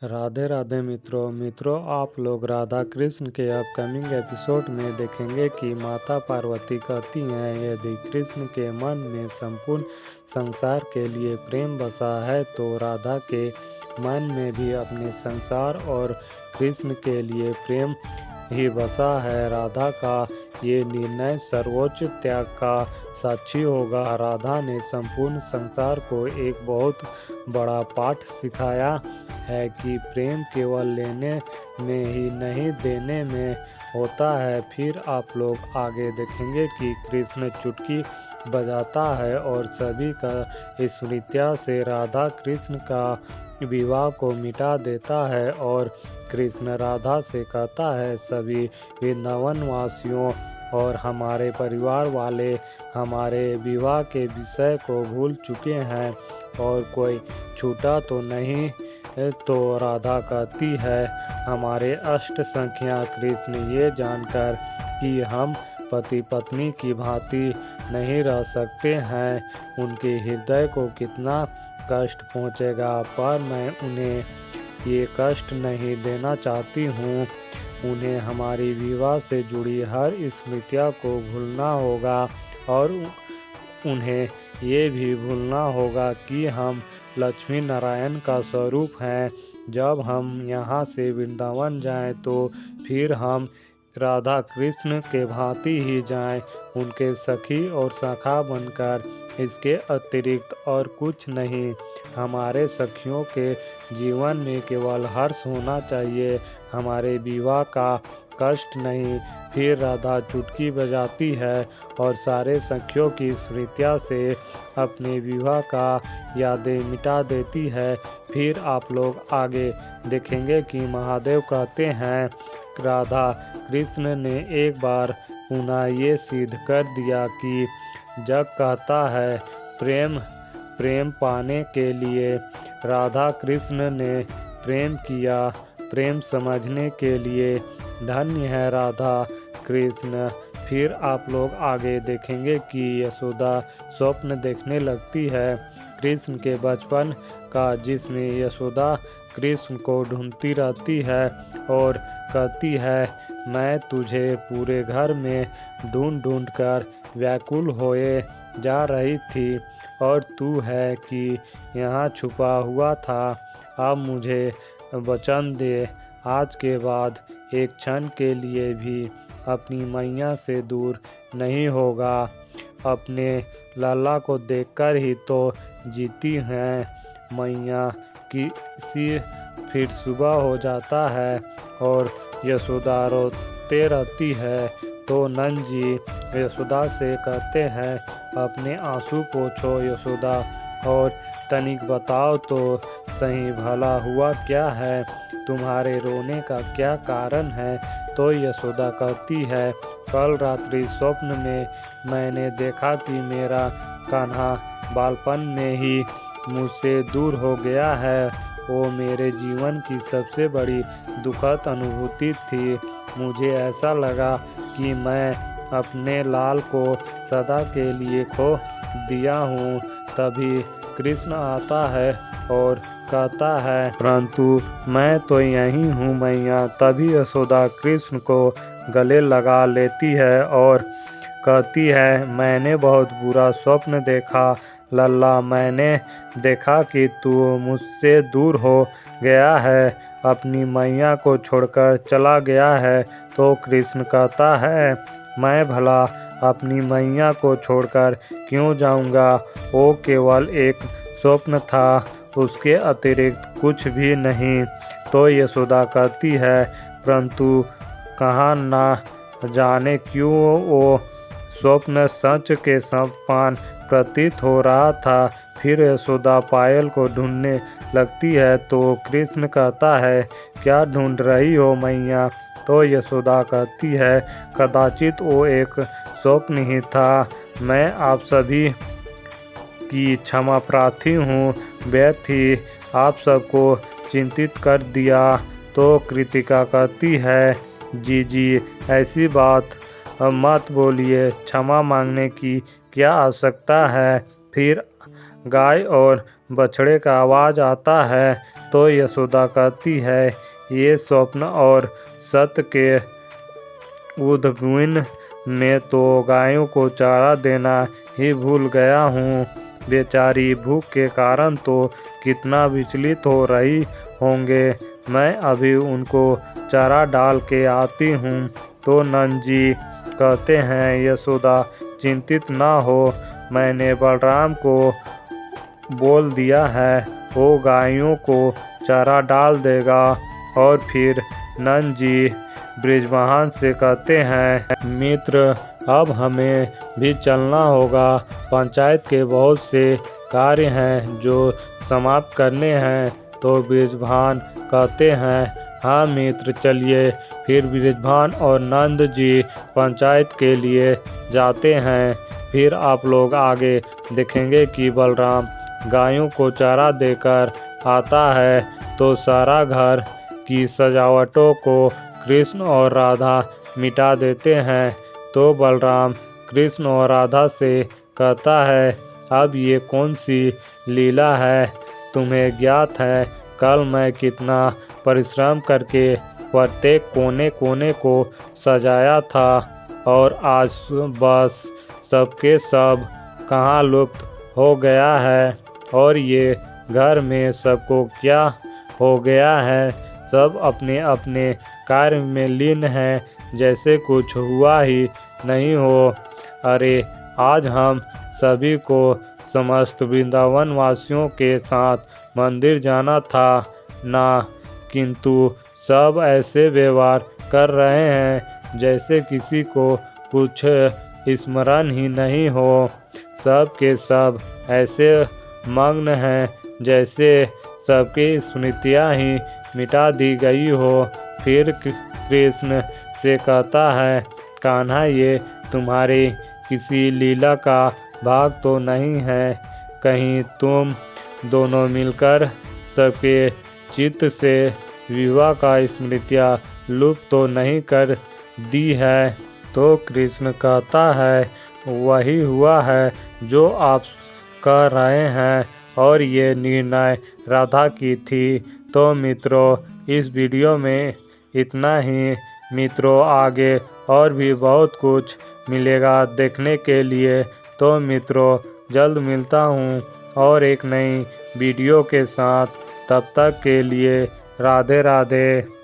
राधे राधे मित्रों आप लोग राधा कृष्ण के अपकमिंग एपिसोड में देखेंगे कि माता पार्वती कहती हैं यदि कृष्ण के मन में संपूर्ण संसार के लिए प्रेम बसा है तो राधा के मन में भी अपने संसार और कृष्ण के लिए प्रेम ही बसा है। राधा का ये निर्णय सर्वोच्च त्याग का साक्षी होगा। राधा ने संपूर्ण संसार को एक बहुत बड़ा पाठ सिखाया है कि प्रेम केवल लेने में ही नहीं देने में होता है। फिर आप लोग आगे देखेंगे कि कृष्ण चुटकी बजाता है और सभी का स्मृतियाँ से राधा कृष्ण का विवाह को मिटा देता है और कृष्ण राधा से कहता है सभी वृंदावन वासियों और हमारे परिवार वाले हमारे विवाह के विषय को भूल चुके हैं और कोई छूटा तो नहीं। तो राधा कहती है हमारे अष्ट संख्या कृष्ण ये जानकर कि हम पति पत्नी की भांति नहीं रह सकते हैं उनके हृदय को कितना कष्ट पहुंचेगा, पर मैं उन्हें ये कष्ट नहीं देना चाहती हूँ। उन्हें हमारी विवाह से जुड़ी हर स्मृतियों को भूलना होगा और उन्हें ये भी भूलना होगा कि हम लक्ष्मी नारायण का स्वरूप हैं। जब हम यहाँ से वृंदावन जाएं तो फिर हम राधा कृष्ण के भांति ही जाएं, उनके सखी और सखा बनकर। इसके अतिरिक्त और कुछ नहीं। हमारे सखियों के जीवन में केवल हर्ष होना चाहिए, हमारे विवाह का कष्ट नहीं। फिर राधा चुटकी बजाती है और सारे सखियों की स्मृतियाँ से अपने विवाह का यादें मिटा देती है। फिर आप लोग आगे देखेंगे कि महादेव कहते हैं राधा कृष्ण ने एक बार पुनः ये सिद्ध कर दिया कि जग कहता है प्रेम प्रेम पाने के लिए राधा कृष्ण ने प्रेम किया, प्रेम समझने के लिए धन्य है राधा कृष्ण। फिर आप लोग आगे देखेंगे कि यशोदा स्वप्न देखने लगती है कृष्ण के बचपन का, जिसमें यशोदा कृष्ण को ढूंढती रहती है और कहती है मैं तुझे पूरे घर में ढूंढ ढूंढ कर व्याकुल होए जा रही थी और तू है कि यहाँ छुपा हुआ था। अब मुझे वचन दे आज के बाद एक क्षण के लिए भी अपनी मैया से दूर नहीं होगा। अपने लाला को देखकर ही तो जीती हैं मैया किसी। फिर सुबह हो जाता है और यशोदा रोते रहती है तो नंद जी यशोदा से कहते हैं अपने आंसू पोंछो यशोदा और तनिक बताओ तो सही भला हुआ क्या है, तुम्हारे रोने का क्या कारण है। तो यशोदा कहती है कल रात्रि स्वप्न में मैंने देखा कि मेरा कान्हा बालपन में ही मुझसे दूर हो गया है। वो मेरे जीवन की सबसे बड़ी दुखद अनुभूति थी। मुझे ऐसा लगा कि मैं अपने लाल को सदा के लिए खो दिया हूँ। तभी कृष्ण आता है और कहता है परंतु मैं तो यहीं हूँ मैया। तभी यशोदा कृष्ण को गले लगा लेती है और कहती है मैंने बहुत बुरा स्वप्न देखा लल्ला, मैंने देखा कि तू मुझसे दूर हो गया है, अपनी मैया को छोड़कर चला गया है। तो कृष्ण कहता है मैं भला अपनी मैया को छोड़कर क्यों जाऊंगा, वो केवल एक स्वप्न था, उसके अतिरिक्त कुछ भी नहीं। तो यशोदा कहती है परंतु कहाँ ना जाने क्यों वो स्वप्न सच के समान प्रतीत हो रहा था। फिर यशोदा पायल को ढूंढने लगती है तो कृष्ण कहता है क्या ढूंढ रही हो मैया। तो यशोदा कहती है कदाचित वो एक स्वप्न ही था, मैं आप सभी की क्षमा प्रार्थी हूँ, व्यर्थ ही आप सबको चिंतित कर दिया। तो कृतिका कहती है जी ऐसी बात मत बोलिए, क्षमा मांगने की क्या आवश्यकता है। फिर गाय और बछड़े का आवाज़ आता है तो यशोदा कहती है, ये स्वप्न और सत्य के उद्भिन्न में तो गायों को चारा देना ही भूल गया हूँ। बेचारी भूख के कारण तो कितना विचलित हो रही होंगे। मैं अभी उनको चारा डाल के आती हूँ। तो नंद जी कहते हैं, यशोदा चिंतित ना हो, मैंने बलराम को बोल दिया है, वो गायों को चारा डाल देगा। और फिर नंद जी बृजवाहन से कहते हैं, मित्र अब हमें भी चलना होगा। पंचायत के बहुत से कार्य हैं जो समाप्त करने हैं। तो बृजवाहन कहते हैं, हाँ मित्र चलिए। फिर बृजवाहन और नंद जी पंचायत के लिए जाते हैं। फिर आप लोग आगे देखेंगे कि बलराम गायों को चारा देकर आता है तो सारा घर की सजावटों को कृष्ण और राधा मिटा देते हैं। तो बलराम कृष्ण और राधा से कहता है, अब ये कौन सी लीला है, तुम्हें ज्ञात है कल मैं कितना परिश्रम करके प्रत्येक कोने कोने को सजाया था और आज बस सबके सब कहाँ लुप्त हो गया है। और ये घर में सबको क्या हो गया है, सब अपने अपने कार्य में लीन हैं, जैसे कुछ हुआ ही नहीं हो। अरे आज हम सभी को समस्त वृंदावन वासियों के साथ मंदिर जाना था ना, किंतु सब ऐसे व्यवहार कर रहे हैं जैसे किसी को कुछ स्मरण ही नहीं हो। सब के सब ऐसे मग्न हैं जैसे सबकी स्मृतियाँ ही मिटा दी गई हो। फिर कृष्ण से कहता है, कान्हा ये तुम्हारी किसी लीला का भाग तो नहीं है, कहीं तुम दोनों मिलकर सबके चित्त से विवाह का स्मृतियाँ लुप्त तो नहीं कर दी है। तो कृष्ण कहता है, वही हुआ है जो आप कह रहे हैं और ये निर्णय राधा की थी। तो मित्रों इस वीडियो में इतना ही। मित्रों आगे और भी बहुत कुछ मिलेगा देखने के लिए। तो मित्रों जल्द मिलता हूँ और एक नई वीडियो के साथ। तब तक के लिए राधे राधे।